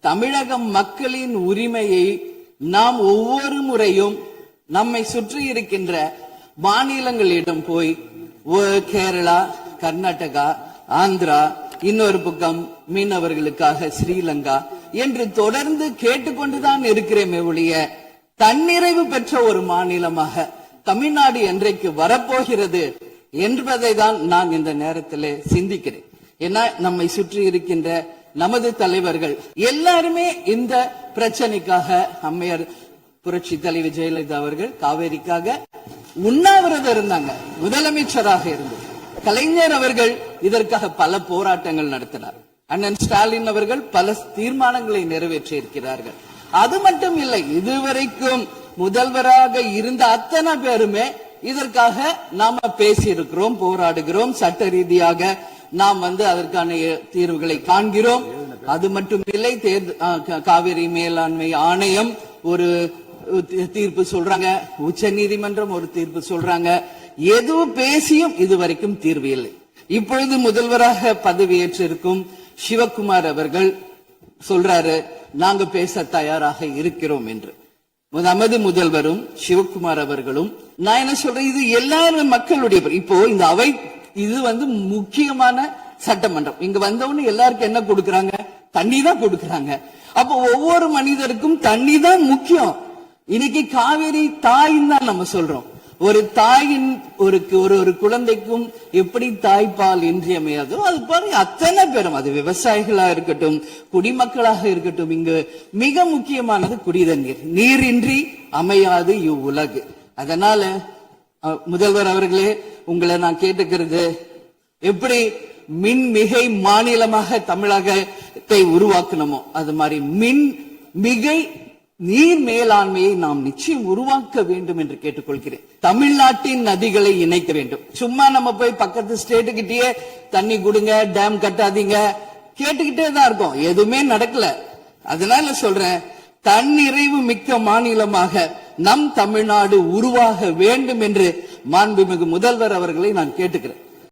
தமிழக மக்களின் உரிமையை நாம் ஒவ்வொரு முறையும் நம்மை சுற்றி இருக்கின்ற மாநிலங்களிடம் போய் கேரளா, கர்நாடகா, ஆந்திரா, இன்னொரு பக்கம் மீனவர்களுக்காக ஸ்ரீலங்கா என்று தொடர்ந்து கேட்டுக்கொண்டுதான் இருக்கிறேன். ஒழிய தன்னிறைவு பெற்ற ஒரு மாநிலமாக தமிழ்நாடு என்றைக்கு வரப்போகிறது என்பதை தான் நான் இந்த நேரத்தில் சிந்திக்கிறேன். ஏன்னா நம்மை சுற்றி இருக்கின்ற நமது தலைவர்கள் எல்லாருமே இந்த பிரச்சனைக்காக, அம்மையார் புரட்சி தலைவி ஜெயலலிதா அவர்கள் காவேரிக்காக உண்ணாவிரதம் இருந்தாங்க, முதலமைச்சராக இருந்தது. கலைஞர் அவர்கள் இதற்காக பல போராட்டங்கள் நடத்தினார். அண்ணன் ஸ்டாலின் அவர்கள் பல தீர்மானங்களை நிறைவேற்றி இருக்கிறார்கள். அது மட்டும் இல்லை, இதுவரைக்கும் முதல்வராக இருந்த அத்தனை பேருமே இதற்காக நாம பேசியிருக்கிறோம், போராடுகிறோம், சட்ட ரீதியாக நாம் அதற்கான தீர்வுகளை காண்கிறோம். அது மட்டும் இல்லை, காவிரி மேலாண்மை ஆணையம் ஒரு தீர்ப்பு சொல்றாங்க, உச்ச நீதிமன்றம் ஒரு தீர்ப்பு சொல்றாங்க. எதுவும் பேசியும் இதுவரைக்கும் தீர்வு இல்லை. இப்பொழுது முதல்வராக பதவியேற்றிருக்கும் சிவகுமார் அவர்கள் சொல்றாரு, நாங்க பேச தயாராக இருக்கிறோம் என்று. நமது முதல்வரும் சிவகுமார் அவர்களும், நான் என்ன சொல்றேன், இது எல்லாரும் மக்களுடைய, இப்போ இந்த அவை இது முக்கியமான சட்டமன்றம். இங்க வந்தவொன்னு எல்லாருக்கும் என்ன கொடுக்கறாங்க? தண்ணி தான் கொடுக்கறாங்க. அப்போ ஒவ்வொரு மனிதருக்கும் தண்ணி தான் முக்கியம். இன்னைக்கு காவேரி தாயின்னு தான் நம்ம சொல்றோம். ஒரு தாயின் ஒரு குழந்தைக்கும் எப்படி தாய்ப்பால் இன்றியமையாதோ அது பாருங்க, அத்தனை பேரும், அது விவசாயிகளா இருக்கட்டும், குடிமக்களாக இருக்கட்டும், இங்கு மிக முக்கியமானது குடிதண்ணீர். நீரின்றி அமையாது இவ்வுலகு. அதனால முதல்வர் அவர்களே, உங்களை நான் கேட்டுக்கிறது, எப்படி மின் மிகை மாநிலமாக தமிழகத்தை உருவாக்கணுமோ அது மாதிரி மின் மிகை நீர் மேலாண்மையை நாம் நிச்சயம் உருவாக்க வேண்டும் என்று கேட்டுக்கொள்கிறேன். தமிழ்நாட்டின் நதிகளை இணைக்க வேண்டும். சும்மா நம்ம போய் பக்கத்து ஸ்டேட்டுக்கிட்டே தண்ணி கொடுங்க, டேம் கட்டாதீங்க கேட்டுக்கிட்டே தான் இருக்கோம், எதுவுமே நடக்கல. அதனால சொல்றேன், தன்னிறைவு மிக்க மாநிலமாக நம் தமிழ்நாடு உருவாக வேண்டும் என்று மாண்புமிகு முதல்வர் அவர்களை நான் கேட்டுக்கிறேன்.